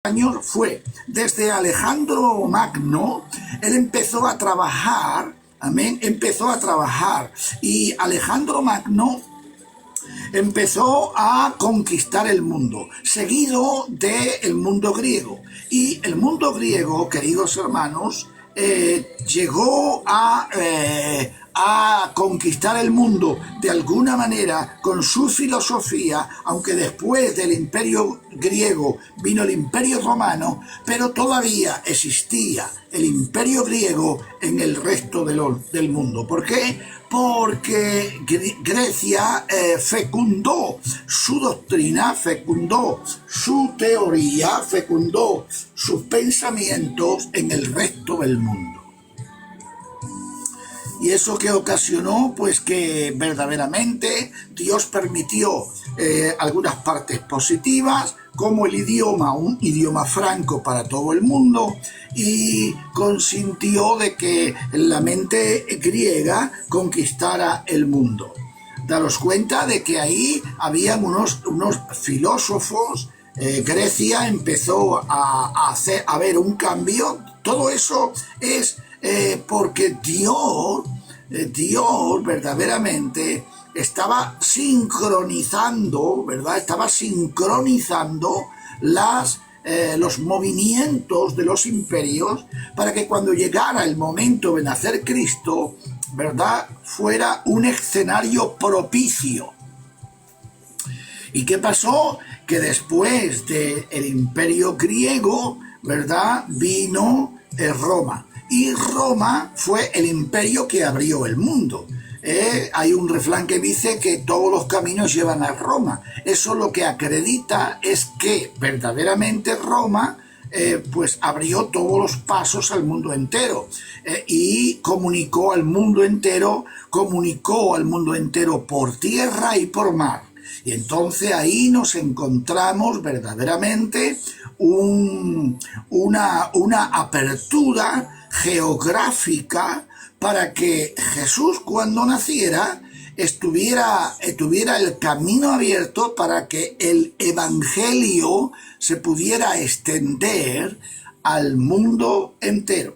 años fue desde Alejandro Magno. Él empezó a trabajar, amén, empezó a trabajar, y Alejandro Magno empezó a conquistar el mundo, seguido del mundo griego. Y el mundo griego, queridos hermanos, llegó a conquistar el mundo de alguna manera con su filosofía, aunque después del imperio griego vino el imperio romano, pero todavía existía el imperio griego en el resto del mundo. ¿Por qué? Porque Grecia fecundó su doctrina, fecundó su teoría, fecundó sus pensamientos en el resto del mundo. Y eso que ocasionó, pues que verdaderamente Dios permitió algunas partes positivas, como el idioma, un idioma franco para todo el mundo, y consintió de que la mente griega conquistara el mundo. Daros cuenta de que ahí habían unos filósofos. Grecia empezó a ver un cambio. Todo eso es porque Dios verdaderamente estaba sincronizando, ¿verdad? Estaba sincronizando los movimientos de los imperios para que cuando llegara el momento de nacer Cristo, ¿verdad?, fuera un escenario propicio. ¿Y qué pasó? Que después del imperio griego, ¿verdad?, vino Roma. Y Roma fue el imperio que abrió el mundo. Hay un refrán que dice que todos los caminos llevan a Roma. Eso lo que acredita es que verdaderamente Roma pues abrió todos los pasos al mundo entero y comunicó al mundo entero por tierra y por mar. Y entonces ahí nos encontramos verdaderamente una apertura geográfica para que Jesús, cuando naciera, tuviera el camino abierto para que el evangelio se pudiera extender al mundo entero.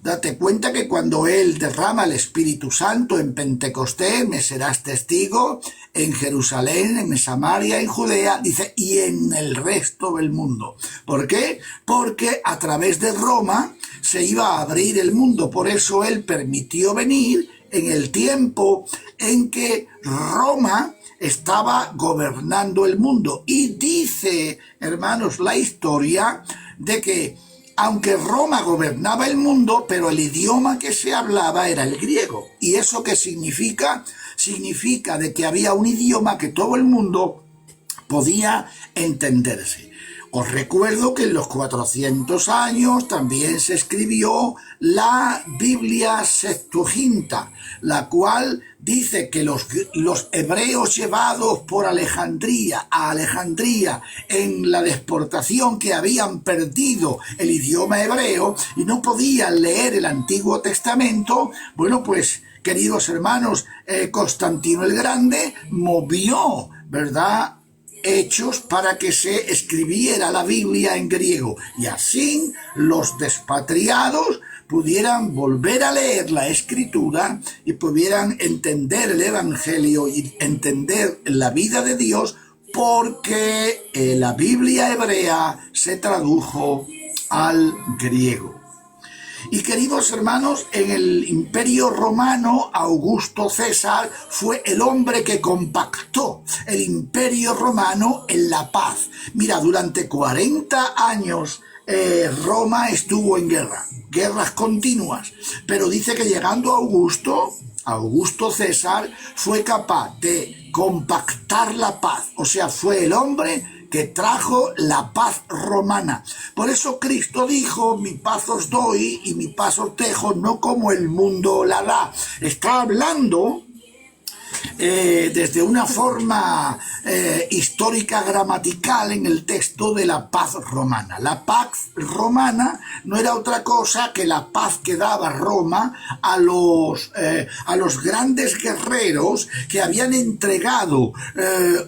Date cuenta que cuando Él derrama el Espíritu Santo en Pentecostés, me serás testigo en Jerusalén, en Samaria, en Judea, dice, y en el resto del mundo. ¿Por qué? Porque a través de Roma se iba a abrir el mundo. Por eso Él permitió venir en el tiempo en que Roma estaba gobernando el mundo. Y dice, hermanos, la historia de que aunque Roma gobernaba el mundo, pero el idioma que se hablaba era el griego. ¿Y eso qué significa? Significa de que había un idioma que todo el mundo podía entenderse. Os recuerdo que en los 400 años también se escribió la Biblia Septuaginta, la cual dice que los hebreos llevados por Alejandría en la deportación, que habían perdido el idioma hebreo y no podían leer el Antiguo Testamento, bueno, pues, queridos hermanos, Constantino el Grande movió, ¿verdad?, Hechos para que se escribiera la Biblia en griego, y así los despatriados pudieran volver a leer la Escritura y pudieran entender el Evangelio y entender la vida de Dios, porque la Biblia hebrea se tradujo al griego. Y queridos hermanos, en el Imperio Romano, Augusto César fue el hombre que compactó el Imperio Romano en la paz. Mira, durante 40 años Roma estuvo en guerras continuas, pero dice que llegando Augusto César fue capaz de compactar la paz, o sea, fue el hombre que trajo la paz romana. Por eso Cristo dijo, mi paz os doy y mi paz os dejo, no como el mundo la da. Está hablando desde una forma histórica gramatical en el texto de la paz romana. La paz romana no era otra cosa que la paz que daba Roma a los grandes guerreros que habían entregado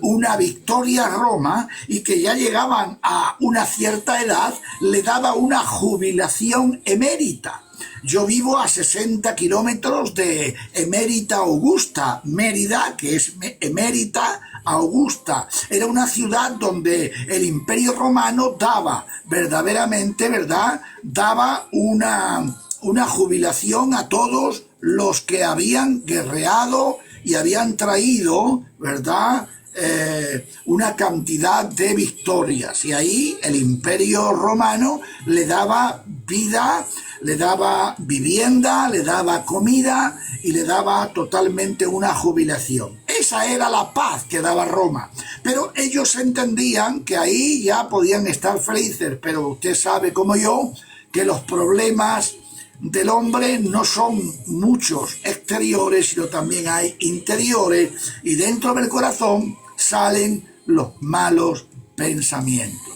una victoria a Roma y que ya llegaban a una cierta edad, le daba una jubilación emérita. Yo vivo a 60 kilómetros de Emérita Augusta, Mérida, que es Emérita Augusta. Era una ciudad donde el Imperio Romano daba verdaderamente, ¿verdad? Daba una jubilación a todos los que habían guerreado y habían traído, ¿verdad?, una cantidad de victorias, y ahí el Imperio Romano le daba vida, le daba vivienda, le daba comida y le daba totalmente una jubilación. Esa era la paz que daba Roma, pero ellos entendían que ahí ya podían estar felices, pero usted sabe como yo que los problemas del hombre no son muchos exteriores, sino también hay interiores, y dentro del corazón salen los malos pensamientos.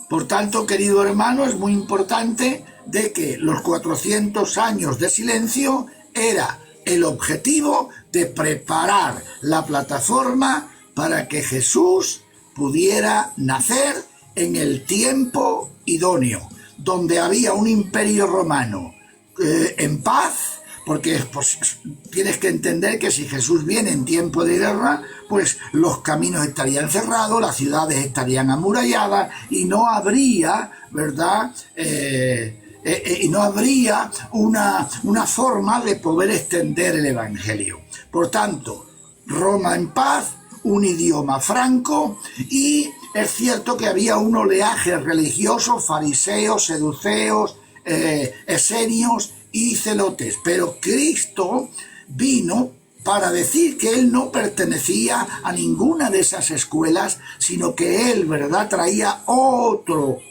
Por tanto, querido hermano, es muy importante de que los 400 años de silencio era el objetivo de preparar la plataforma para que Jesús pudiera nacer en el tiempo idóneo, donde había un imperio romano en paz, porque pues, tienes que entender que si Jesús viene en tiempo de guerra, pues los caminos estarían cerrados, las ciudades estarían amuralladas y no habría, ¿verdad?, y no habría una forma de poder extender el Evangelio. Por tanto, Roma en paz, un idioma franco, y es cierto que había un oleaje religioso, fariseos, seduceos, esenios y celotes, pero Cristo vino para decir que él no pertenecía a ninguna de esas escuelas, sino que él, ¿verdad?, traía otro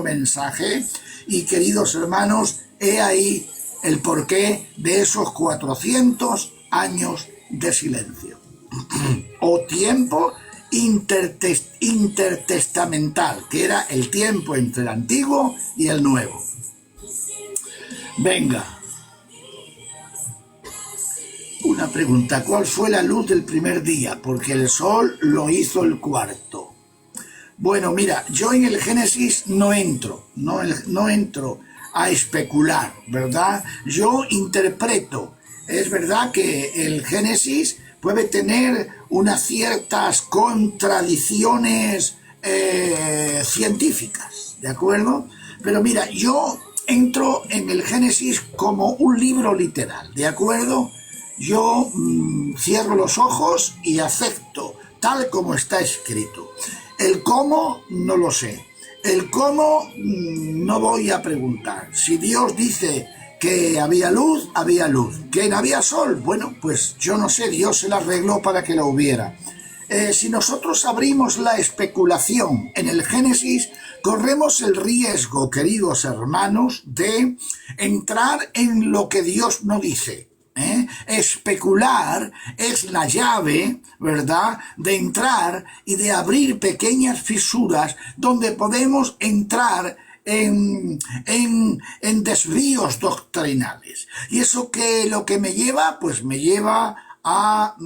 mensaje. Y queridos hermanos, he ahí el porqué de esos 400 años de silencio o tiempo intertestamental, que era el tiempo entre el Antiguo y el Nuevo. Venga, una pregunta: ¿cuál fue la luz del primer día? Porque el sol lo hizo el cuarto. Bueno, mira, yo en el Génesis no entro a especular, ¿verdad? Yo interpreto. Es verdad que el Génesis puede tener unas ciertas contradicciones científicas, ¿de acuerdo? Pero mira, yo entro en el Génesis como un libro literal, ¿de acuerdo? Yo cierro los ojos y acepto tal como está escrito. El cómo no lo sé. El cómo no voy a preguntar. Si Dios dice que había luz, había luz. Que no había sol, bueno, pues yo no sé, Dios se la arregló para que la hubiera. Si nosotros abrimos la especulación en el Génesis, corremos el riesgo, queridos hermanos, de entrar en lo que Dios no dice. Especular es la llave, ¿verdad?, de entrar y de abrir pequeñas fisuras donde podemos entrar en desvíos doctrinales. Y eso que lo que me lleva, pues me lleva a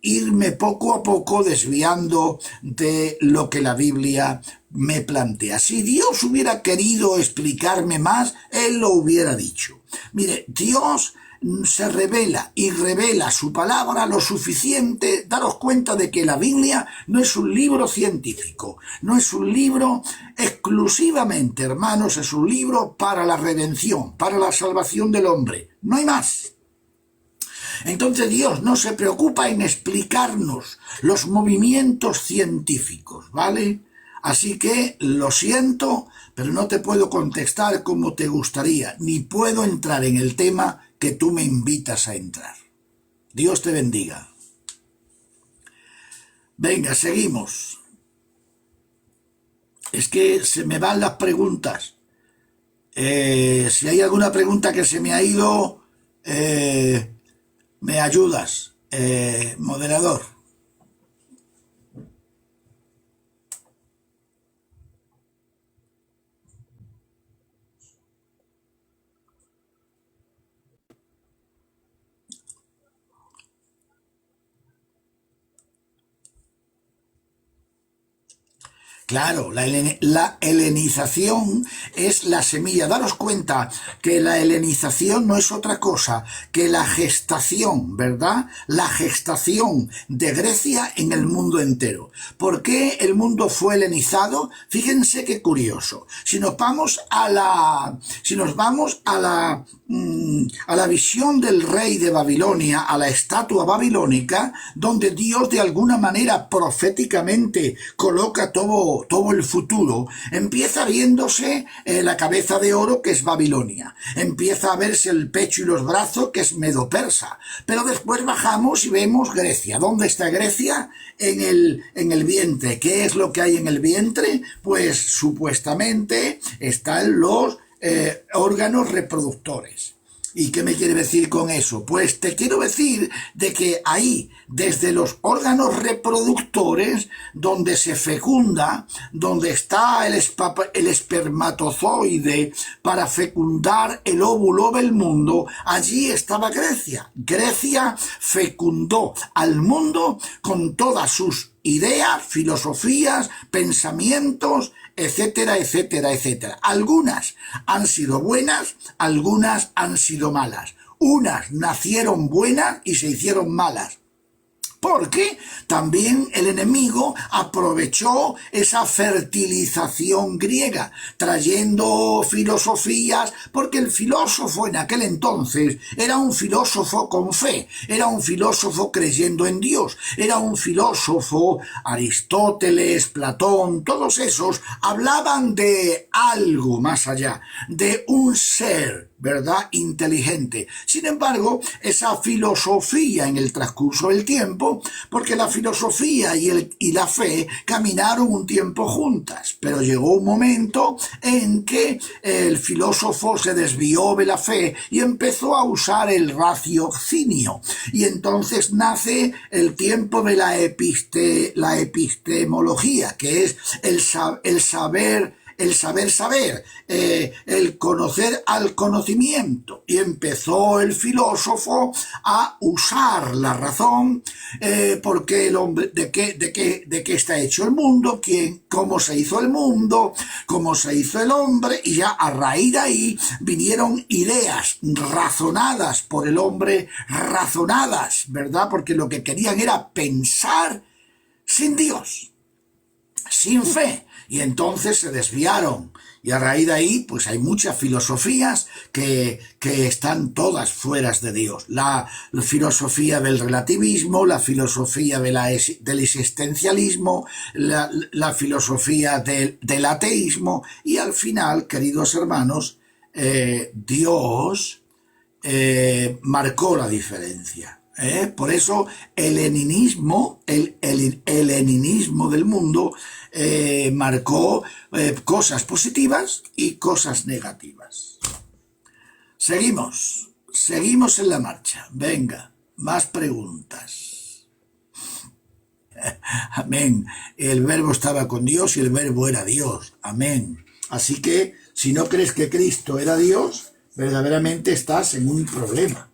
irme poco a poco desviando de lo que la Biblia me plantea. Si Dios hubiera querido explicarme más, Él lo hubiera dicho. Mire, Dios se revela y revela su palabra lo suficiente. Daros cuenta de que la Biblia no es un libro científico, no es un libro exclusivamente, hermanos, es un libro para la redención, para la salvación del hombre, no hay más. Entonces Dios no se preocupa en explicarnos los movimientos científicos, ¿vale? Así que lo siento, pero no te puedo contestar como te gustaría, ni puedo entrar en el tema que tú me invitas a entrar. Dios te bendiga. Venga, seguimos. Es que se me van las preguntas. Si hay alguna pregunta que se me ha ido, ¿Me ayudas, moderador? Claro, la helenización es la semilla. Daros cuenta que la helenización no es otra cosa que la gestación, ¿verdad? La gestación de Grecia en el mundo entero. ¿Por qué el mundo fue helenizado? Fíjense qué curioso. Si nos vamos a la visión del rey de Babilonia, a la estatua babilónica, donde Dios de alguna manera proféticamente coloca todo el futuro, empieza viéndose la cabeza de oro, que es Babilonia, empieza a verse el pecho y los brazos, que es Medo-Persa, pero después bajamos y vemos Grecia. ¿Dónde está Grecia? En el vientre. ¿Qué es lo que hay en el vientre? Pues supuestamente están los órganos reproductores. ¿Y qué me quiere decir con eso? Pues te quiero decir de que ahí, desde los órganos reproductores, donde se fecunda, donde está el espermatozoide para fecundar el óvulo del mundo, allí estaba Grecia. Grecia fecundó al mundo con todas sus ideas, filosofías, pensamientos, etcétera, etcétera, etcétera. Algunas han sido buenas, algunas han sido malas. Unas nacieron buenas y se hicieron malas, porque también el enemigo aprovechó esa fertilización griega, trayendo filosofías, porque el filósofo en aquel entonces era un filósofo con fe, era un filósofo creyendo en Dios, era un filósofo, Aristóteles, Platón, todos esos hablaban de algo más allá, de un ser, ¿verdad?, inteligente. Sin embargo, esa filosofía en el transcurso del tiempo, porque la filosofía y la fe caminaron un tiempo juntas, pero llegó un momento en que el filósofo se desvió de la fe y empezó a usar el raciocinio, y entonces nace el tiempo de la epistemología, que es el saber, el conocer al conocimiento, y empezó el filósofo a usar la razón, porque el hombre, de qué está hecho el mundo, cómo se hizo el mundo, cómo se hizo el hombre, y ya a raíz de ahí vinieron ideas razonadas por el hombre, razonadas, ¿verdad? Porque lo que querían era pensar sin Dios, sin fe, y entonces se desviaron, y a raíz de ahí pues hay muchas filosofías que están todas fuera de Dios. La filosofía del relativismo, la filosofía del existencialismo, la filosofía del ateísmo, y al final, queridos hermanos, Dios marcó la diferencia. Por eso el helenismo del mundo marcó cosas positivas y cosas negativas. Seguimos en la marcha. Venga, más preguntas. Amén. El verbo estaba con Dios y el verbo era Dios. Amén. Así que si no crees que Cristo era Dios, verdaderamente estás en un problema.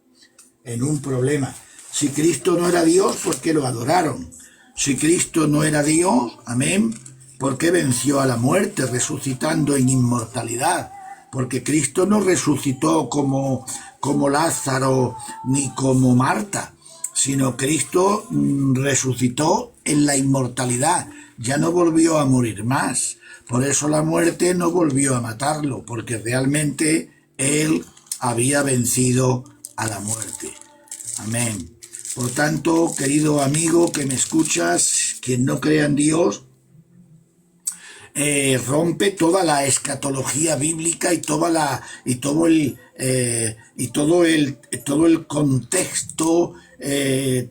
Si Cristo no era Dios, ¿por qué lo adoraron? Si Cristo no era Dios, amén, ¿por qué venció a la muerte resucitando en inmortalidad? Porque Cristo no resucitó como Lázaro ni como Marta, sino Cristo resucitó en la inmortalidad, ya no volvió a morir más. Por eso la muerte no volvió a matarlo, porque realmente Él había vencido a la muerte. Amén. Por tanto, querido amigo que me escuchas, quien no crea en Dios, rompe toda la escatología bíblica y todo el contexto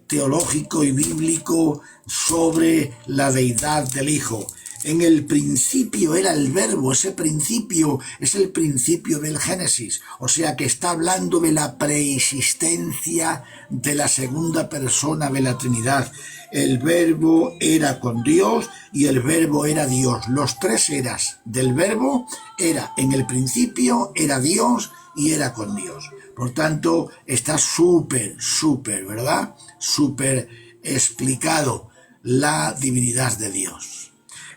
teológico y bíblico sobre la deidad del Hijo. En el principio era el verbo, ese principio es el principio del Génesis, o sea que está hablando de la preexistencia de la segunda persona de la Trinidad. El verbo era con Dios y el verbo era Dios. Los tres eras del verbo era en el principio, era Dios y era con Dios. Por tanto, está súper, ¿verdad? Súper explicado la divinidad de Dios.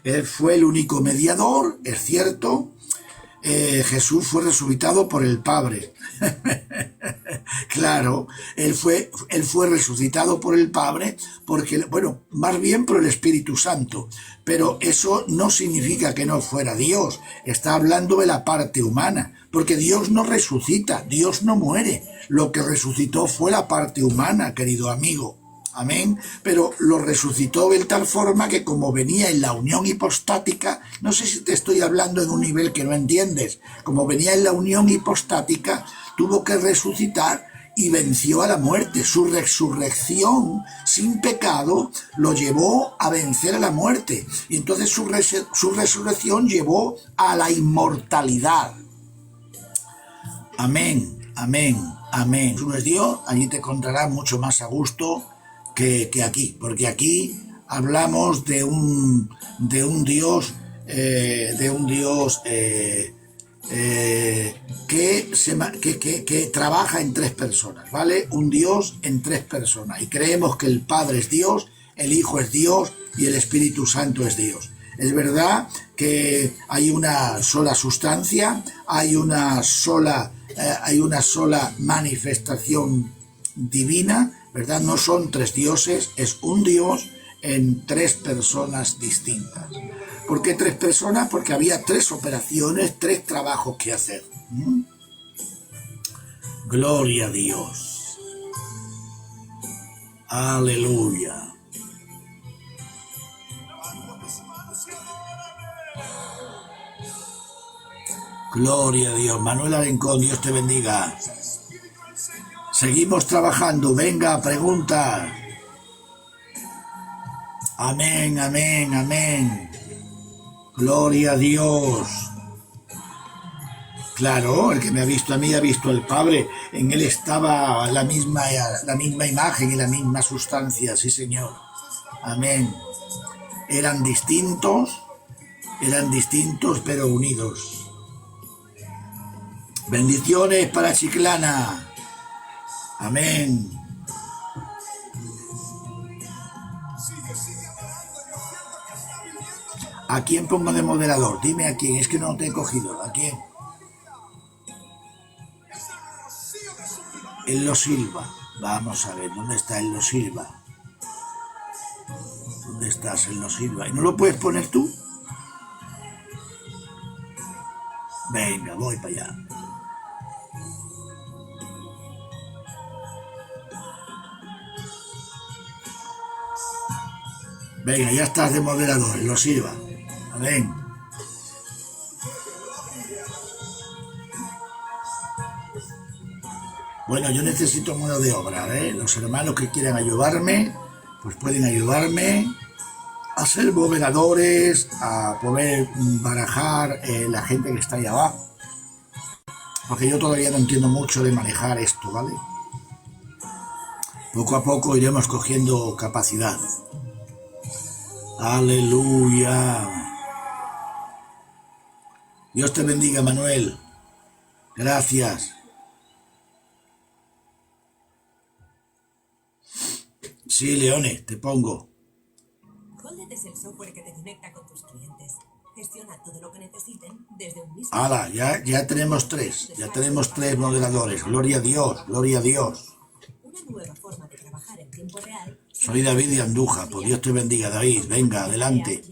Él fue el único mediador, es cierto. Jesús fue resucitado por el Padre. Claro, él fue resucitado por el Padre, porque, bueno, más bien por el Espíritu Santo. Pero eso no significa que no fuera Dios. Está hablando de la parte humana, porque Dios no resucita, Dios no muere. Lo que resucitó fue la parte humana, querido amigo. Amén, pero lo resucitó de tal forma que como venía en la unión hipostática, no sé si te estoy hablando en un nivel que no entiendes, como venía en la unión hipostática, tuvo que resucitar y venció a la muerte. Su resurrección sin pecado lo llevó a vencer a la muerte, y entonces su resurrección llevó a la inmortalidad. Amén, amén, amén. Tú eres Dios, allí te encontrarás mucho más a gusto que aquí, porque aquí hablamos de un Dios, que trabaja en tres personas, ¿vale? Un Dios en tres personas, y creemos que el Padre es Dios, el Hijo es Dios y el Espíritu Santo es Dios. Es verdad que hay una sola sustancia, hay una sola manifestación divina, ¿verdad? No son tres dioses, es un Dios en tres personas distintas. ¿Por qué tres personas? Porque había tres operaciones, tres trabajos que hacer. Gloria a Dios. Aleluya. Gloria a Dios. Manuel Arencón, Dios te bendiga. Seguimos trabajando. Venga, pregunta. Amén, amén, amén. Gloria a Dios. Claro, el que me ha visto a mí ha visto al Padre. En él estaba la misma imagen y la misma sustancia. Sí, Señor. Amén. Eran distintos pero unidos. Bendiciones para Chiclana. Amén. ¿A quién pongo de moderador? Dime a quién, es que no te he cogido. ¿A quién? Ello Silva. Vamos a ver, ¿dónde está Ello Silva? ¿Dónde estás, Ello Silva? ¿Y no lo puedes poner tú? Venga, voy para allá. Venga, ya estás de moderador, Ello Silva. Amén. Bueno, yo necesito mano de obra, ¿eh? Los hermanos que quieran ayudarme, pues pueden ayudarme a ser moderadores, a poder barajar la gente que está ahí abajo. Porque yo todavía no entiendo mucho de manejar esto, ¿vale? Poco a poco iremos cogiendo capacidad. Aleluya. Dios te bendiga, Manuel. Gracias. Sí, Leone, te pongo. Holded es el software que te conecta con tus clientes. Gestiona todo lo que necesiten desde un mismo... ¡Hala! Ya tenemos tres. Ya tenemos tres moderadores. Gloria a Dios, gloria a Dios. Una nueva forma de trabajar en tiempo real. Soy David de Andújar. Pues Dios te bendiga, David. Venga, adelante.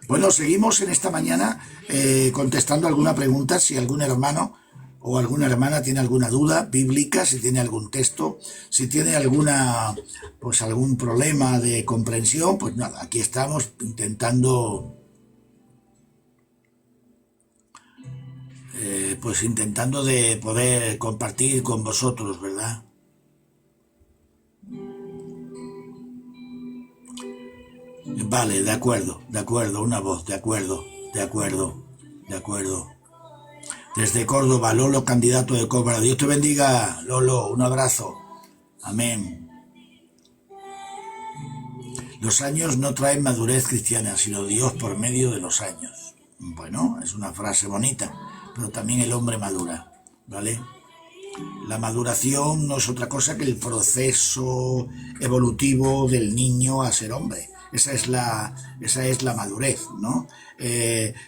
Bueno, seguimos en esta mañana contestando alguna pregunta. Si algún hermano o alguna hermana tiene alguna duda bíblica, si tiene algún texto, si tiene algún problema de comprensión, pues nada, aquí estamos intentando de poder compartir con vosotros, ¿verdad? Vale, de acuerdo, una voz, de acuerdo, de acuerdo, de acuerdo. Desde Córdoba, Lolo, candidato de Córdoba. Dios te bendiga, Lolo, un abrazo. Amén. Los años no traen madurez cristiana, sino Dios por medio de los años. Bueno, es una frase bonita, pero también el hombre madura, ¿vale? La maduración no es otra cosa que el proceso evolutivo del niño a ser hombre. Esa es la madurez, ¿no?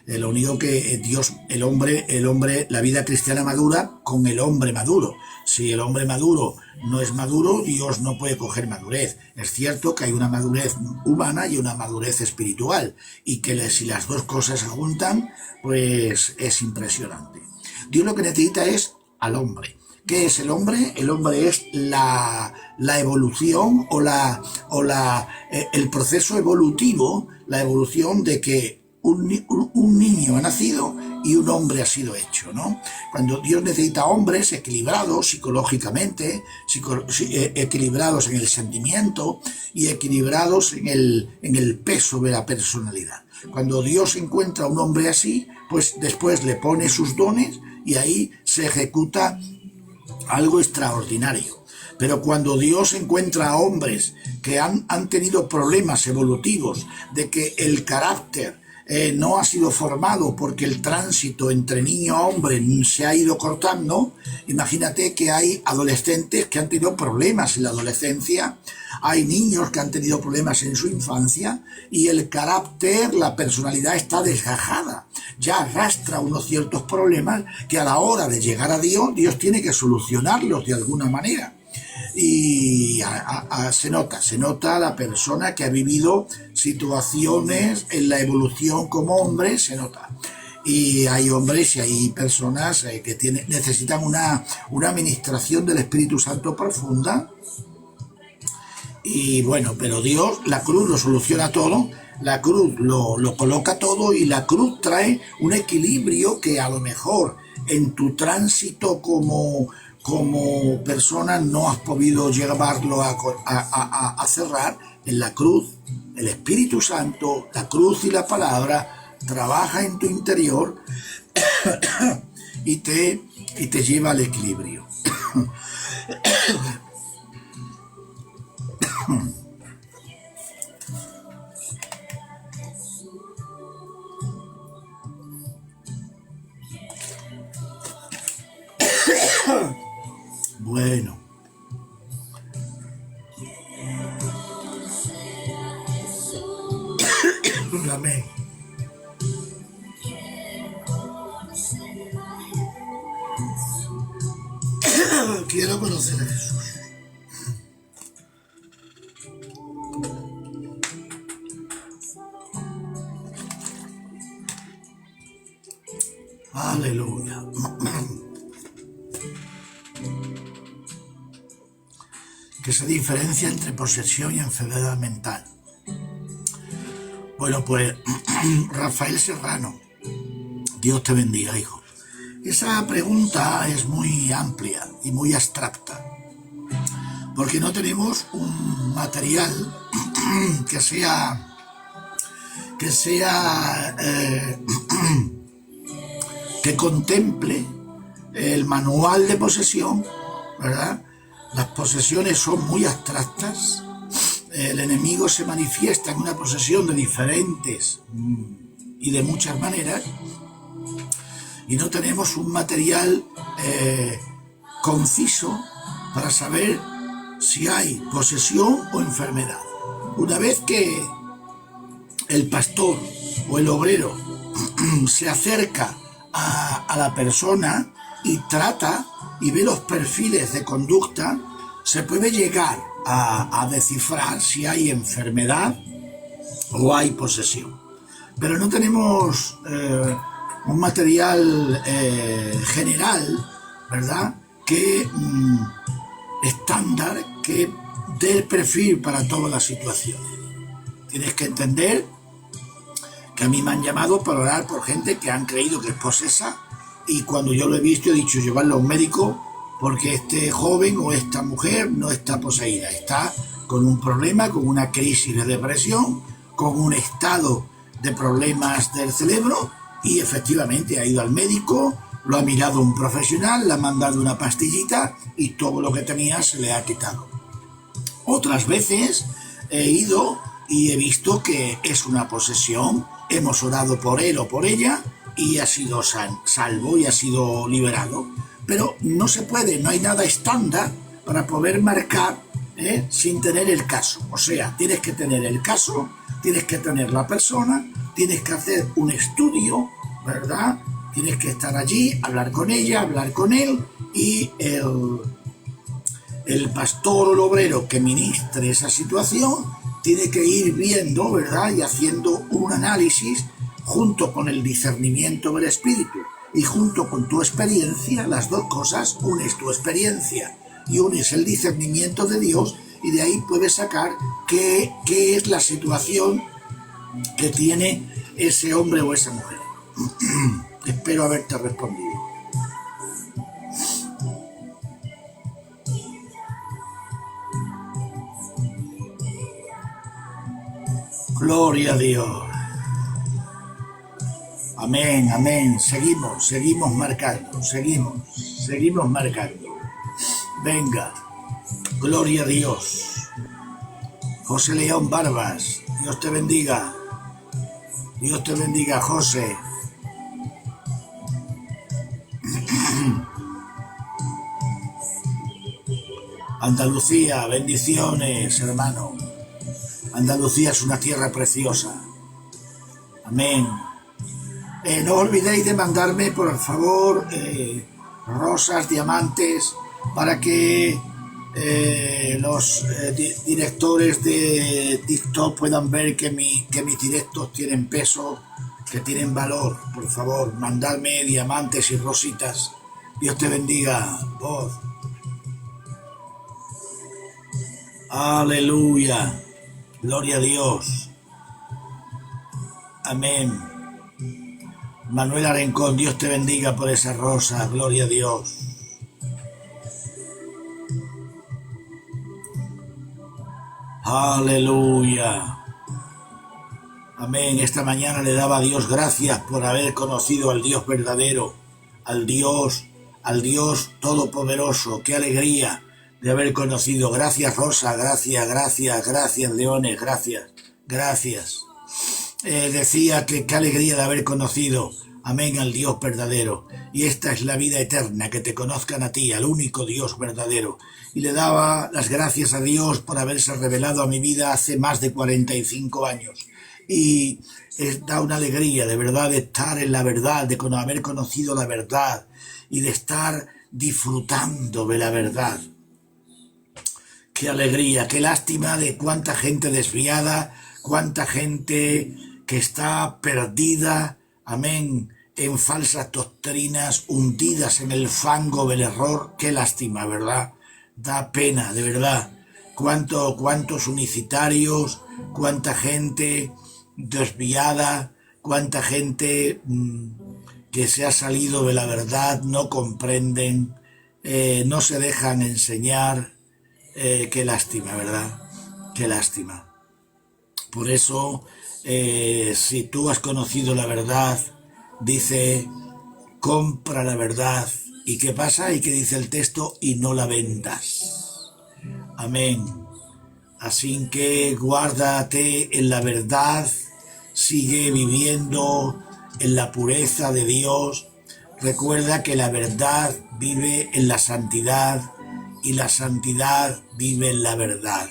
Lo único que Dios, el hombre, la vida cristiana madura con el hombre maduro. Si el hombre maduro no es maduro, Dios no puede coger madurez. Es cierto que hay una madurez humana y una madurez espiritual, y que si las dos cosas se juntan, pues es impresionante. Dios lo que necesita es al hombre. ¿Qué es el hombre? El hombre es la evolución el proceso evolutivo, la evolución de que un niño ha nacido y un hombre ha sido hecho, ¿no? Cuando Dios necesita hombres equilibrados psicológicamente, equilibrados en el sentimiento y equilibrados en el peso de la personalidad. Cuando Dios encuentra a un hombre así, pues después le pone sus dones y ahí se ejecuta algo extraordinario. Pero cuando Dios encuentra a hombres que han tenido problemas evolutivos, de que el carácter no ha sido formado porque el tránsito entre niño a hombre se ha ido cortando, imagínate que hay adolescentes que han tenido problemas en la adolescencia, hay niños que han tenido problemas en su infancia y el carácter, la personalidad está desgajada, ya arrastra unos ciertos problemas que a la hora de llegar a Dios, Dios tiene que solucionarlos de alguna manera. Y se nota la persona que ha vivido situaciones en la evolución como hombre, se nota. Y hay hombres y hay personas que necesitan una administración del Espíritu Santo profunda. Y bueno, pero Dios, la cruz lo soluciona todo, la cruz lo coloca todo, y la cruz trae un equilibrio que a lo mejor en tu tránsito como persona no has podido llevarlo a cerrar. En la cruz, el Espíritu Santo, la cruz y la palabra trabaja en tu interior y te lleva al equilibrio. Bueno. Amén. Quiero conocer a Jesús. Aleluya. ¿Qué se diferencia entre posesión y enfermedad mental? Bueno, pues Rafael Serrano, Dios te bendiga, hijo. Esa pregunta es muy amplia y muy abstracta, porque no tenemos un material que contemple el manual de posesión, ¿verdad? Las posesiones son muy abstractas. El enemigo se manifiesta en una posesión de diferentes y de muchas maneras, y no tenemos un material conciso para saber si hay posesión o enfermedad. Una vez que el pastor o el obrero se acerca a la persona y trata y ve los perfiles de conducta, se puede llegar a descifrar si hay enfermedad o hay posesión. Pero no tenemos un material general, ¿verdad?, que estándar, que dé el perfil para todas las situaciones. Tienes que entender que a mí me han llamado para orar por gente que han creído que es posesa, y cuando yo lo he visto he dicho llevarlo a un médico, porque este joven o esta mujer no está poseída, está con un problema, con una crisis de depresión, con un estado de problemas del cerebro y efectivamente ha ido al médico, lo ha mirado un profesional, le ha mandado una pastillita y todo lo que tenía se le ha quitado. Otras veces he ido y he visto que es una posesión, hemos orado por él o por ella y ha sido salvo y ha sido liberado. Pero no se puede, no hay nada estándar para poder marcar sin tener el caso. O sea, tienes que tener el caso, tienes que tener la persona, tienes que hacer un estudio, ¿verdad? Tienes que estar allí, hablar con ella, hablar con él y el pastor o el obrero que ministre esa situación tiene que ir viendo, ¿verdad? Y haciendo un análisis junto con el discernimiento del espíritu y junto con tu experiencia, las dos cosas, unes tu experiencia y unes el discernimiento de Dios y de ahí puedes sacar qué es la situación que tiene ese hombre o esa mujer. Espero haberte respondido. Gloria a Dios. Amén, amén. Seguimos marcando, seguimos marcando. Venga, gloria a Dios. José León Barbas, Dios te bendiga. Dios te bendiga, José. Andalucía, bendiciones, hermano. Andalucía es una tierra preciosa. Amén. No olvidéis de mandarme, por favor, rosas, diamantes, para que los directores de TikTok puedan ver que mis directos tienen peso, que tienen valor. Por favor, mandadme diamantes y rositas. Dios te bendiga, voz. Aleluya. Gloria a Dios. Amén. Manuel Arencón, Dios te bendiga por esa rosa. Gloria a Dios. Aleluya. Amén. Esta mañana le daba a Dios gracias por haber conocido al Dios verdadero, al Dios todopoderoso. Qué alegría de haber conocido. Gracias, Rosa, gracias, Leones, gracias. Decía que qué alegría de haber conocido, amén, al Dios verdadero. Y esta es la vida eterna, que te conozcan a ti, al único Dios verdadero. Y le daba las gracias a Dios por haberse revelado a mi vida hace más de 45 años. Y da una alegría, de verdad, de estar en la verdad, de haber conocido la verdad y de estar disfrutando de la verdad. Qué alegría, qué lástima de cuánta gente desviada, cuánta gente que está perdida, amén, en falsas doctrinas, hundidas en el fango del error. Qué lástima, ¿verdad? Da pena, de verdad. Cuántos unicitarios, cuánta gente desviada, cuánta gente que se ha salido de la verdad, no comprenden, no se dejan enseñar. Qué lástima, ¿verdad? Qué lástima. Por eso, si tú has conocido la verdad, dice, compra la verdad. ¿Y qué pasa? ¿Y qué dice el texto? Y no la vendas. Amén. Así que guárdate en la verdad, sigue viviendo en la pureza de Dios. Recuerda que la verdad vive en la santidad y la santidad vive en la verdad.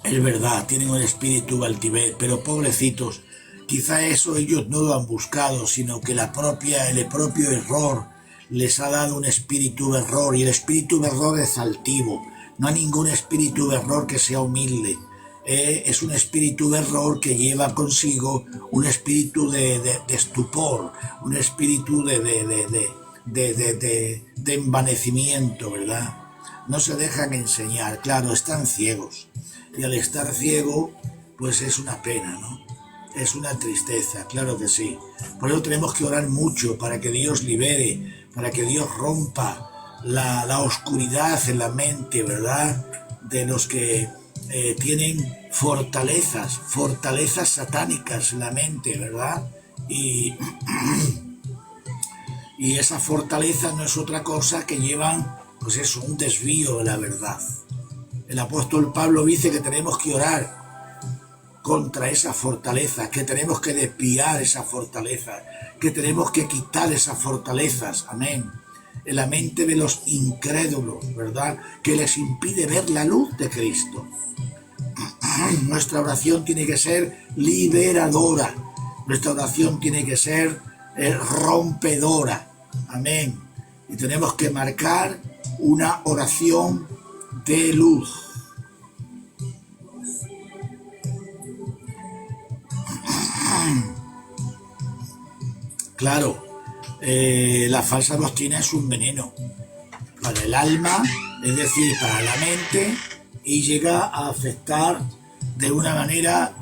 Es verdad, tienen un espíritu altivez, pero pobrecitos, quizá eso ellos no lo han buscado, sino que el propio error les ha dado un espíritu de error, y el espíritu de error es altivo. No hay ningún espíritu de error que sea humilde. Es un espíritu de error que lleva consigo un espíritu de estupor, un espíritu de envanecimiento, ¿verdad? No se dejan enseñar, claro, están ciegos. Y al estar ciego, pues es una pena, ¿no? Es una tristeza, claro que sí. Por eso tenemos que orar mucho para que Dios libere, para que Dios rompa la oscuridad en la mente, ¿verdad? De los que tienen fortalezas satánicas en la mente, ¿verdad? Y esa fortaleza no es otra cosa que llevan, pues eso, un desvío de la verdad. El apóstol Pablo dice que tenemos que orar contra esa fortaleza, que tenemos que desviar esa fortaleza, que tenemos que quitar esas fortalezas, amén, en la mente de los incrédulos, ¿verdad?, que les impide ver la luz de Cristo. Nuestra oración tiene que ser liberadora, nuestra oración tiene que ser rompedora, amén, y tenemos que marcar una oración de luz. Claro, la falsa doctrina es un veneno para el alma, es decir, para la mente, y llega a afectar de una manera,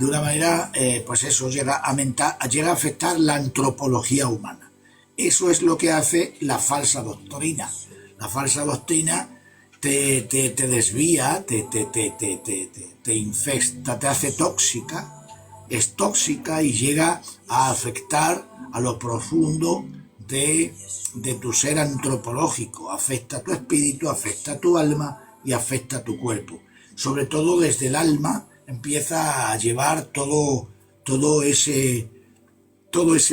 pues eso, llega a afectar la antropología humana. Eso es lo que hace la falsa doctrina. La falsa doctrina te desvía, te infesta, te hace tóxica, es tóxica y llega a afectar a lo profundo de tu ser antropológico, afecta a tu espíritu, afecta a tu alma y afecta a tu cuerpo. Sobre todo desde el alma empieza a llevar todo ese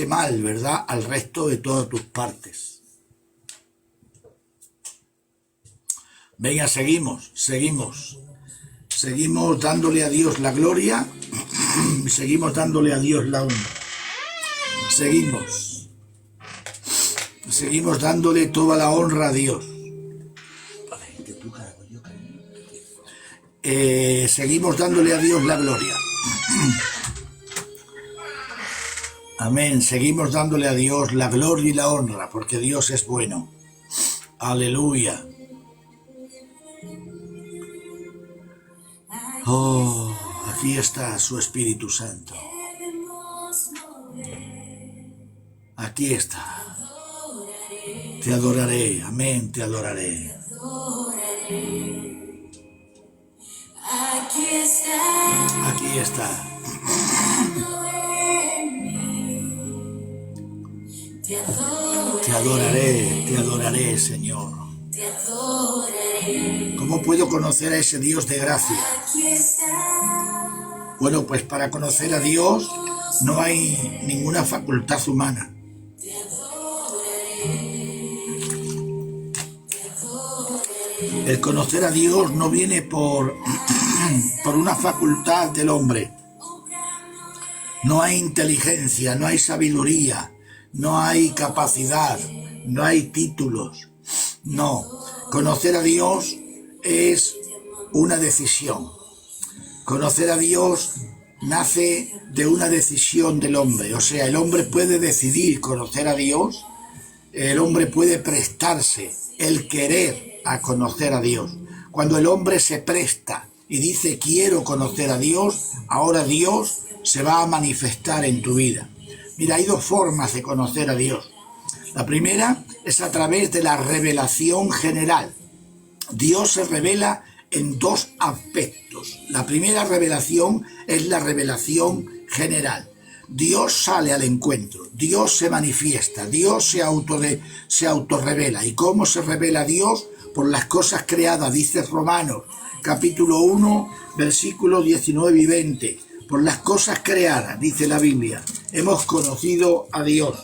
mal, ¿verdad?, al resto de todas tus partes. Venga, seguimos dándole a Dios la gloria, seguimos dándole a Dios la honra, seguimos dándole toda la honra a Dios. Seguimos dándole a Dios la gloria. Amén, seguimos dándole a Dios la gloria y la honra, porque Dios es bueno. Aleluya. Oh, aquí está su Espíritu Santo. Aquí está. Te adoraré, amén, te adoraré. Aquí está. Te adoraré, Señor. ¿Cómo puedo conocer a ese Dios de gracia? Bueno, pues para conocer a Dios no hay ninguna facultad humana. El conocer a Dios no viene por una facultad del hombre. No hay inteligencia, no hay sabiduría, no hay capacidad, no hay títulos. No, conocer a Dios es una decisión. Conocer a Dios nace de una decisión del hombre. O sea, el hombre puede decidir conocer a Dios, el hombre puede prestarse, el querer a conocer a Dios. Cuando el hombre se presta y dice quiero conocer a Dios, ahora Dios se va a manifestar en tu vida. Mira, hay dos formas de conocer a Dios. La primera es a través de la revelación general. Dios se revela en dos aspectos. La primera revelación es la revelación general. Dios sale al encuentro, Dios se manifiesta, Dios se autorrevela. ¿Y cómo se revela Dios? Por las cosas creadas, dice Romanos, capítulo 1, versículos 19 y 20. Por las cosas creadas, dice la Biblia, hemos conocido a Dios.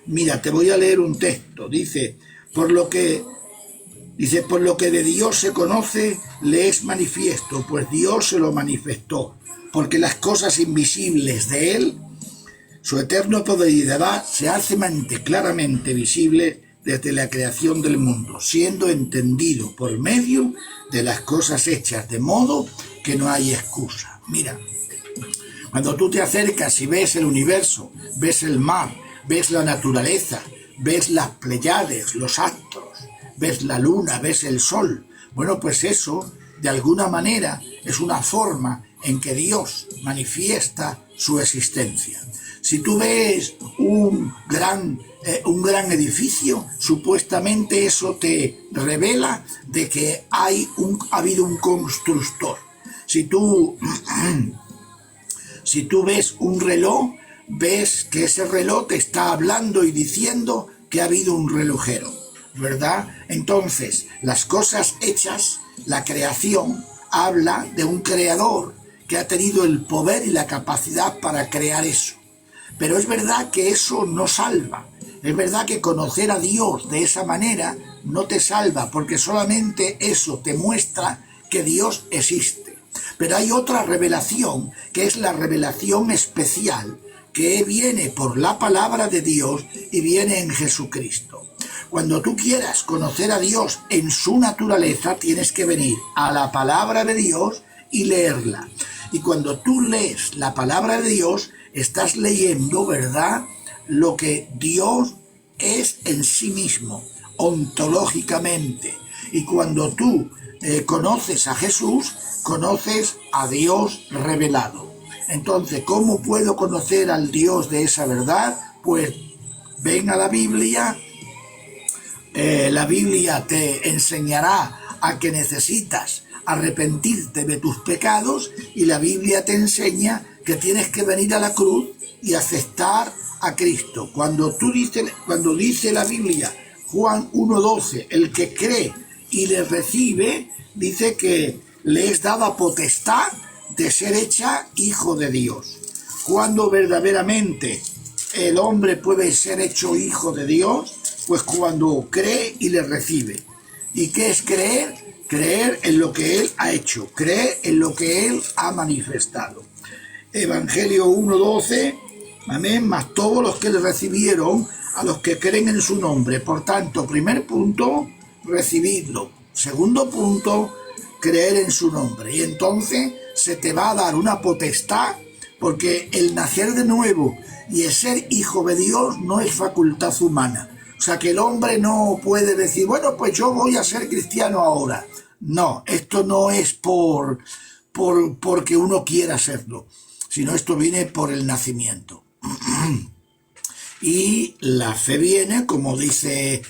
Mira, te voy a leer un texto. Dice, por lo que de Dios se conoce, le es manifiesto, pues Dios se lo manifestó. Porque las cosas invisibles de Él, su eterno poder y deidad, se hacen claramente visibles desde la creación del mundo, siendo entendido por medio de las cosas hechas, de modo que no hay excusa. Mira, cuando tú te acercas y ves el universo, ves el mar, ves la naturaleza, ves las Pléyades, los astros, ves la luna, ves el sol, bueno, pues eso, de alguna manera, es una forma en que Dios manifiesta su existencia. Si tú ves un gran edificio, supuestamente eso te revela de que ha habido un constructor. Si tú, si tú ves un reloj, ves que ese reloj te está hablando y diciendo que ha habido un relojero, ¿verdad? Entonces, las cosas hechas, la creación, habla de un creador que ha tenido el poder y la capacidad para crear eso. Pero es verdad que eso no salva. Es verdad que conocer a Dios de esa manera no te salva, porque solamente eso te muestra que Dios existe. Pero hay otra revelación, que es la revelación especial, que viene por la palabra de Dios y viene en Jesucristo. Cuando tú quieras conocer a Dios en su naturaleza, tienes que venir a la palabra de Dios y leerla. Y cuando tú lees la palabra de Dios, estás leyendo, ¿verdad?, lo que Dios es en sí mismo, ontológicamente. Y cuando tú conoces a Jesús, conoces a Dios revelado. Entonces, ¿cómo puedo conocer al Dios de esa verdad? Pues ven a la Biblia. La Biblia te enseñará a que necesitas arrepentirte de tus pecados, y la Biblia te enseña que tienes que venir a la cruz y aceptar a Cristo. Cuando dice la Biblia, Juan 1:12, el que cree y le recibe, dice que le es dada potestad de ser hecha hijo de Dios. Cuando verdaderamente el hombre puede ser hecho hijo de Dios, pues cuando cree y le recibe. ¿Y qué es creer? Creer en lo que Él ha hecho, creer en lo que Él ha manifestado. Evangelio 1:12, amén, más todos los que le recibieron, a los que creen en su nombre. Por tanto, primer punto, recibidlo. Segundo punto, creer en su nombre. Y entonces se te va a dar una potestad, porque el nacer de nuevo y el ser hijo de Dios no es facultad humana. O sea, que el hombre no puede decir, bueno, pues yo voy a ser cristiano ahora. No, esto no es porque uno quiera serlo, sino esto viene por el nacimiento. Y la fe viene, como dice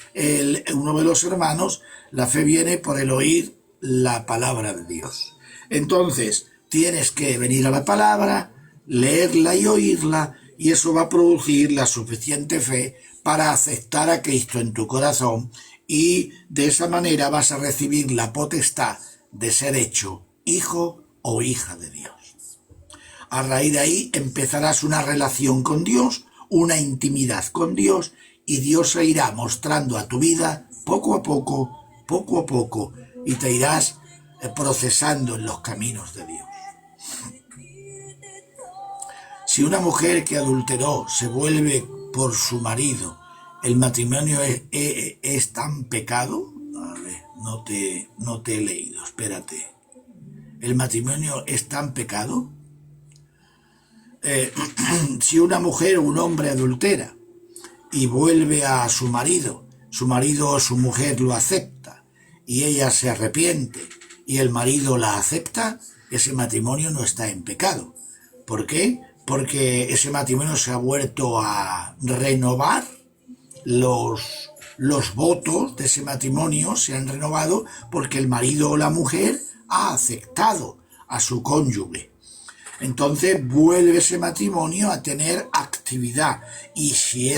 uno de los hermanos, la fe viene por el oír la palabra de Dios. Entonces, tienes que venir a la palabra, leerla y oírla, y eso va a producir la suficiente fe para aceptar a Cristo en tu corazón, y de esa manera vas a recibir la potestad de ser hecho hijo o hija de Dios. A raíz de ahí empezarás una relación con Dios, una intimidad con Dios, y Dios se irá mostrando a tu vida poco a poco, y te irás procesando en los caminos de Dios. Si una mujer que adulteró se vuelve por su marido, ¿el matrimonio es tan pecado? A ver, no te he leído, espérate. ¿El matrimonio es tan pecado? Si una mujer o un hombre adultera y vuelve a su marido o su mujer lo acepta y ella se arrepiente y el marido la acepta, ese matrimonio no está en pecado. ¿Por qué? Porque ese matrimonio se ha vuelto a renovar, los votos de ese matrimonio se han renovado porque el marido o la mujer ha aceptado a su cónyuge. Entonces vuelve ese matrimonio a tener actividad, y si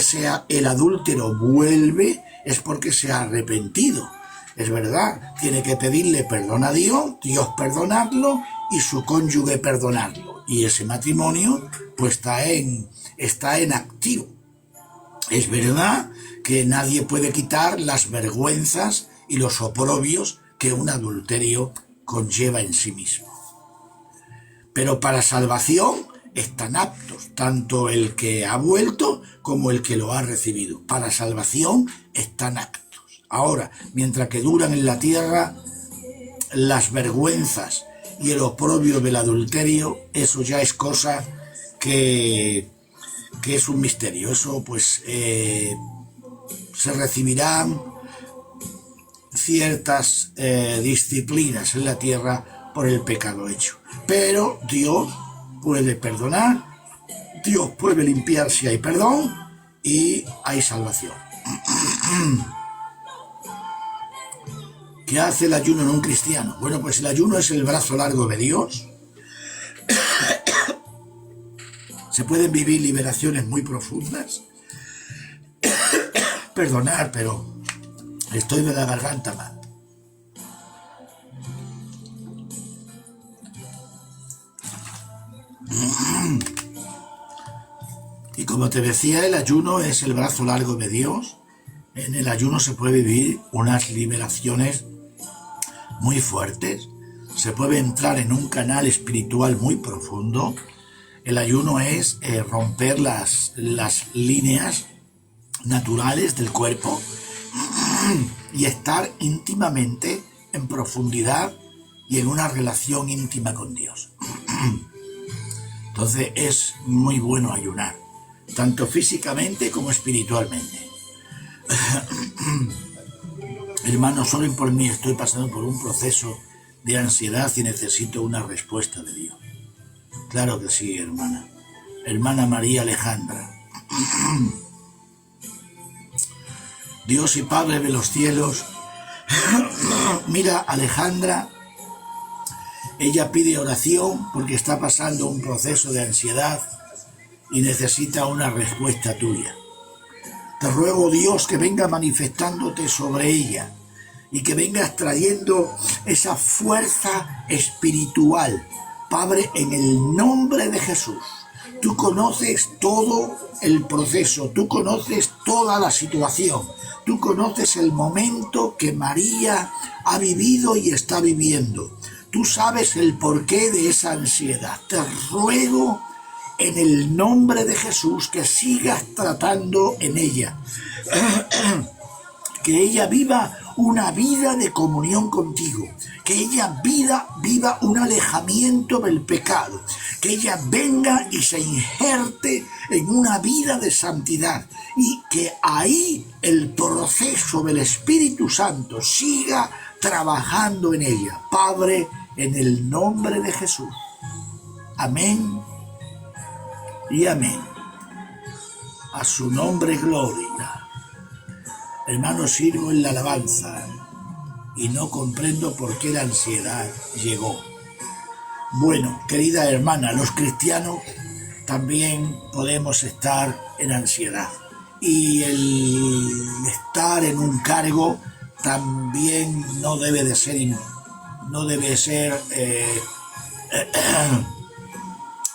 el adúltero vuelve es porque se ha arrepentido. Es verdad, tiene que pedirle perdón a Dios perdonarlo y su cónyuge perdonarlo, y ese matrimonio pues está en activo. Es verdad que nadie puede quitar las vergüenzas y los oprobios que un adulterio conlleva en sí mismo. Pero para salvación están aptos, tanto el que ha vuelto como el que lo ha recibido. Para salvación están aptos. Ahora, mientras que duran en la tierra las vergüenzas y el oprobio del adulterio, eso ya es cosa que es un misterio. Eso pues se recibirán ciertas disciplinas en la tierra por el pecado hecho. Pero Dios puede perdonar, Dios puede limpiar si hay perdón y hay salvación. ¿Qué hace el ayuno en un cristiano? Bueno, pues el ayuno es el brazo largo de Dios, Se pueden vivir liberaciones muy profundas. Perdonad, pero estoy de la garganta mal. Y como te decía, el ayuno es el brazo largo de Dios. En el ayuno se puede vivir unas liberaciones muy fuertes. Se puede entrar en un canal espiritual muy profundo. El ayuno es romper las líneas naturales del cuerpo y estar íntimamente en profundidad y en una relación íntima con Dios. Entonces es muy bueno ayunar, tanto físicamente como espiritualmente. Hermanos, oren por mí, estoy pasando por un proceso de ansiedad y necesito una respuesta de Dios. Claro que sí, hermana. Hermana María Alejandra. Dios y Padre de los cielos, mira Alejandra, ella pide oración porque está pasando un proceso de ansiedad y necesita una respuesta tuya. Te ruego, Dios, que venga manifestándote sobre ella y que vengas trayendo esa fuerza espiritual. Padre, en el nombre de Jesús, tú conoces todo el proceso, tú conoces toda la situación, tú conoces el momento que María ha vivido y está viviendo. Tú sabes el porqué de esa ansiedad. Te ruego en el nombre de Jesús que sigas tratando en ella, que ella viva una vida de comunión contigo, que ella viva un alejamiento del pecado, que ella venga y se injerte en una vida de santidad y que ahí el proceso del Espíritu Santo siga trabajando en ella. Padre, en el nombre de Jesús. Amén y amén. A su nombre gloria. Hermano, sirvo en la alabanza y no comprendo por qué la ansiedad llegó. Bueno, querida hermana, los cristianos también podemos estar en ansiedad. Y el estar en un cargo también no debe ser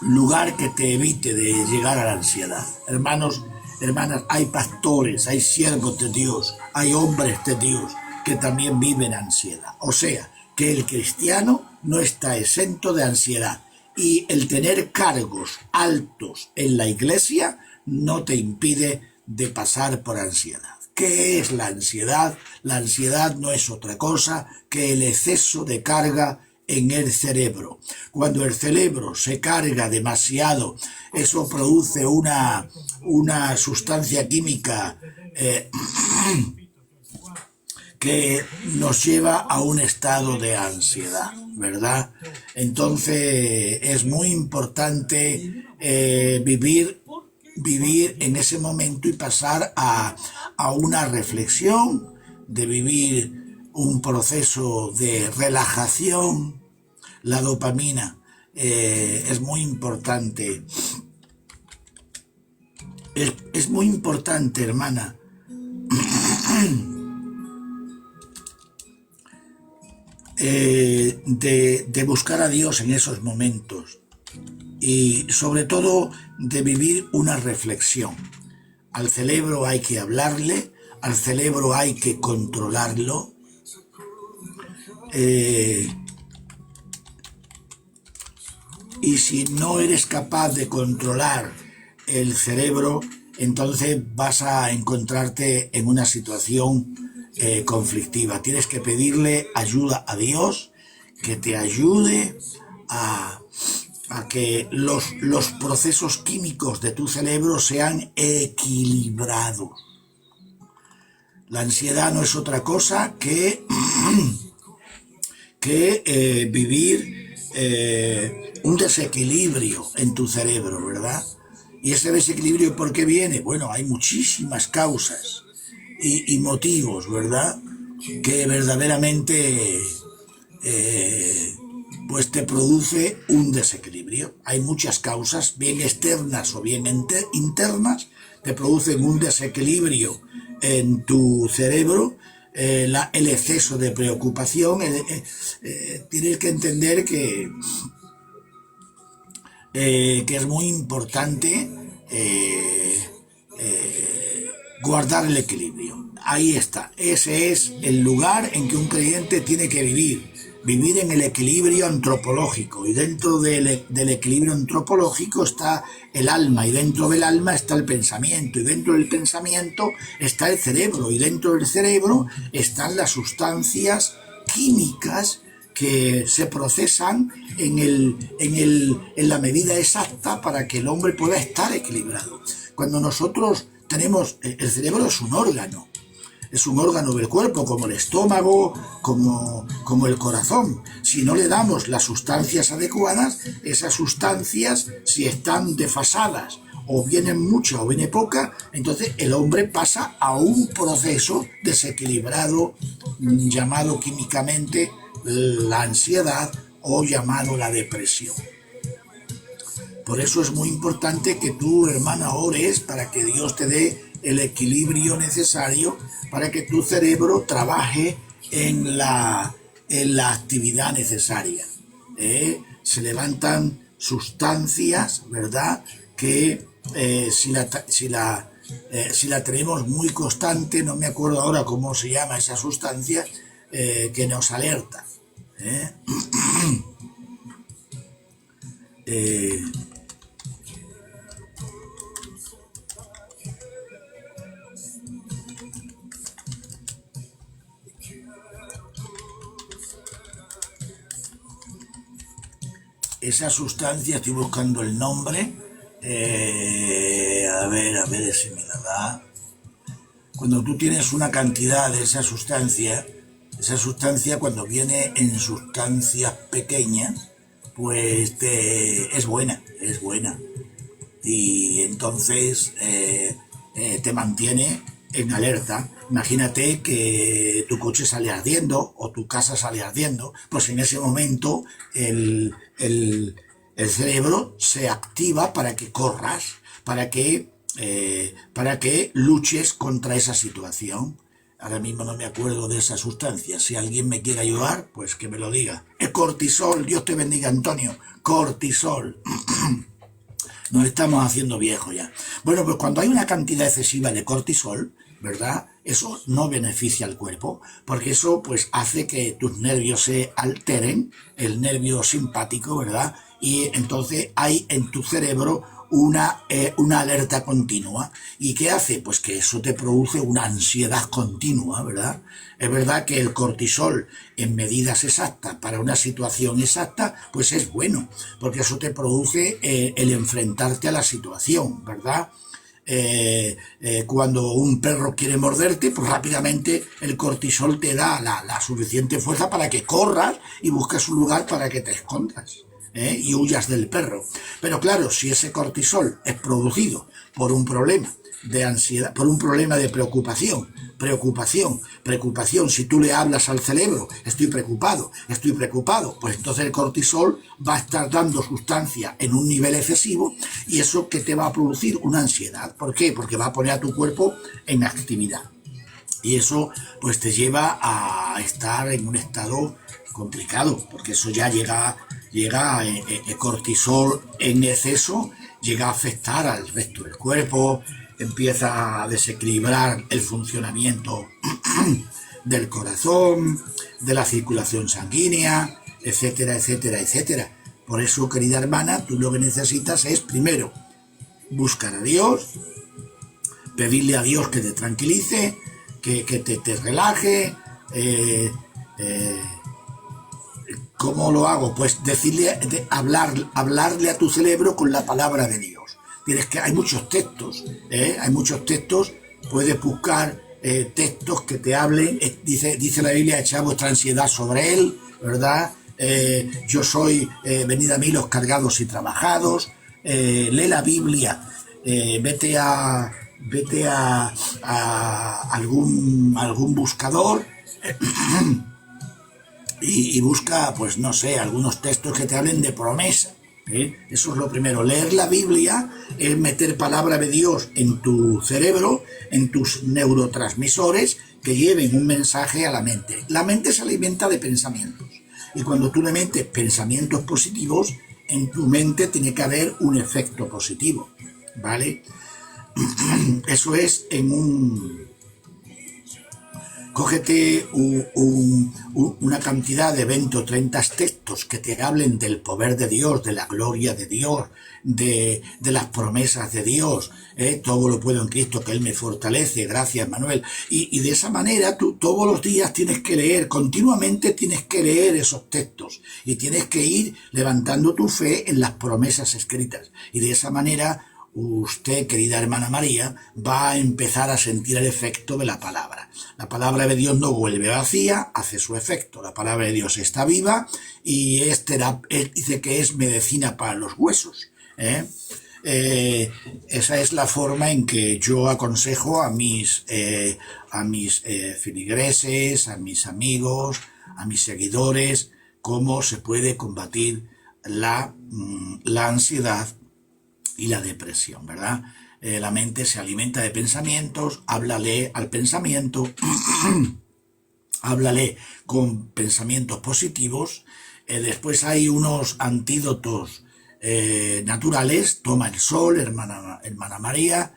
lugar que te evite de llegar a la ansiedad. Hermanos, hermanas, hay pastores, hay siervos de Dios, hay hombres de Dios que también viven ansiedad. O sea, que el cristiano no está exento de ansiedad y el tener cargos altos en la iglesia no te impide de pasar por ansiedad. ¿Qué es la ansiedad? La ansiedad no es otra cosa que el exceso de carga en el cerebro. Cuando el cerebro se carga demasiado, eso produce una sustancia química que nos lleva a un estado de ansiedad, ¿verdad? Entonces es muy importante vivir en ese momento y pasar a una reflexión, de vivir un proceso de relajación. La dopamina es muy importante. Es muy importante, hermana, de buscar a Dios en esos momentos y sobre todo de vivir una reflexión. Al cerebro hay que hablarle, al cerebro hay que controlarlo. Y si no eres capaz de controlar el cerebro, entonces vas a encontrarte en una situación conflictiva. Tienes que pedirle ayuda a Dios, que te ayude a que los procesos químicos de tu cerebro sean equilibrados. La ansiedad no es otra cosa que vivir un desequilibrio en tu cerebro, ¿verdad? Y ese desequilibrio, ¿por qué viene? Bueno, hay muchísimas causas y motivos, ¿verdad? Que verdaderamente pues te produce un desequilibrio. Hay muchas causas, bien externas o bien internas, te producen un desequilibrio en tu cerebro. El exceso de preocupación. Tienes que entender que es muy importante guardar el equilibrio. Ahí está. Ese es el lugar en que un creyente tiene que vivir. Vivir en el equilibrio antropológico. Y dentro del equilibrio antropológico está el alma. Y dentro del alma está el pensamiento. Y dentro del pensamiento está el cerebro. Y dentro del cerebro están las sustancias químicas que se procesan en la medida exacta para que el hombre pueda estar equilibrado. Cuando nosotros tenemos, el cerebro es un órgano del cuerpo, como el estómago, como el corazón. Si no le damos las sustancias adecuadas, esas sustancias, si están desfasadas, o viene mucha o viene poca, entonces el hombre pasa a un proceso desequilibrado llamado químicamente la ansiedad o llamado la depresión. Por eso es muy importante que tú, hermana, ores para que Dios te dé el equilibrio necesario para que tu cerebro trabaje en la actividad necesaria. Se levantan sustancias, ¿verdad?, que si la tenemos muy constante, no me acuerdo ahora cómo se llama esa sustancia, que nos alerta. Esa sustancia, estoy buscando el nombre, a ver si me la da. Cuando tú tienes una cantidad de esa sustancia cuando viene en sustancias pequeñas, pues es buena. Y entonces te mantiene en alerta. Imagínate que tu coche sale ardiendo o tu casa sale ardiendo, pues en ese momento el cerebro se activa para que corras, para que luches contra esa situación. Ahora mismo no me acuerdo de esa sustancia. Si alguien me quiere ayudar, pues que me lo diga. Es cortisol. Dios te bendiga, Antonio. Cortisol. Nos estamos haciendo viejos ya. Bueno, pues cuando hay una cantidad excesiva de cortisol, ¿verdad?, eso no beneficia al cuerpo, porque eso pues hace que tus nervios se alteren, el nervio simpático, ¿verdad?, y entonces hay en tu cerebro una alerta continua. ¿Y qué hace? Pues que eso te produce una ansiedad continua, ¿verdad? Es verdad que el cortisol en medidas exactas para una situación exacta, pues es bueno, porque eso te produce el enfrentarte a la situación, ¿verdad? Cuando un perro quiere morderte, pues rápidamente el cortisol te da la suficiente fuerza para que corras y busques un lugar para que te escondas. Y huyas del perro. Pero claro, si ese cortisol es producido por un problema de ansiedad, por un problema de preocupación, si tú le hablas al cerebro, estoy preocupado, pues entonces el cortisol va a estar dando sustancia en un nivel excesivo y eso que te va a producir una ansiedad. ¿Por qué? Porque va a poner a tu cuerpo en actividad. Y eso pues te lleva a estar en un estado complicado, porque eso ya llega cortisol en exceso, llega a afectar al resto del cuerpo, empieza a desequilibrar el funcionamiento del corazón, de la circulación sanguínea, etcétera, etcétera, etcétera. Por eso, querida hermana, tú lo que necesitas es, primero, buscar a Dios, pedirle a Dios que te tranquilice, que te relaje. ¿Cómo lo hago? Pues hablarle a tu cerebro con la palabra de Dios. Hay muchos textos, puedes buscar textos que te hablen. Dice la Biblia, echad vuestra ansiedad sobre Él, ¿verdad? Yo soy, venid a mí los cargados y trabajados. Lee la Biblia, vete a algún buscador y busca, pues no sé, algunos textos que te hablen de promesa. Eso es lo primero. Leer la Biblia es meter palabra de Dios en tu cerebro, en tus neurotransmisores, que lleven un mensaje a la mente. La mente se alimenta de pensamientos. Y cuando tú le metes pensamientos positivos, en tu mente tiene que haber un efecto positivo. ¿Vale? Eso es en un... Cógete una cantidad de 20 o 30 textos que te hablen del poder de Dios, de la gloria de Dios, de las promesas de Dios, todo lo puedo en Cristo que Él me fortalece, gracias Manuel. Y de esa manera tú todos los días tienes que leer, continuamente tienes que leer esos textos y tienes que ir levantando tu fe en las promesas escritas. Y de esa manera usted, querida hermana María, va a empezar a sentir el efecto de la palabra. La palabra de Dios no vuelve vacía, hace su efecto. La palabra de Dios está viva y dice que es medicina para los huesos. Esa es la forma en que yo aconsejo a mis feligreses, a mis amigos, a mis seguidores, cómo se puede combatir la ansiedad y la depresión, ¿verdad? La mente se alimenta de pensamientos, háblale al pensamiento, háblale con pensamientos positivos. Después hay unos antídotos naturales. Toma el sol, hermana María,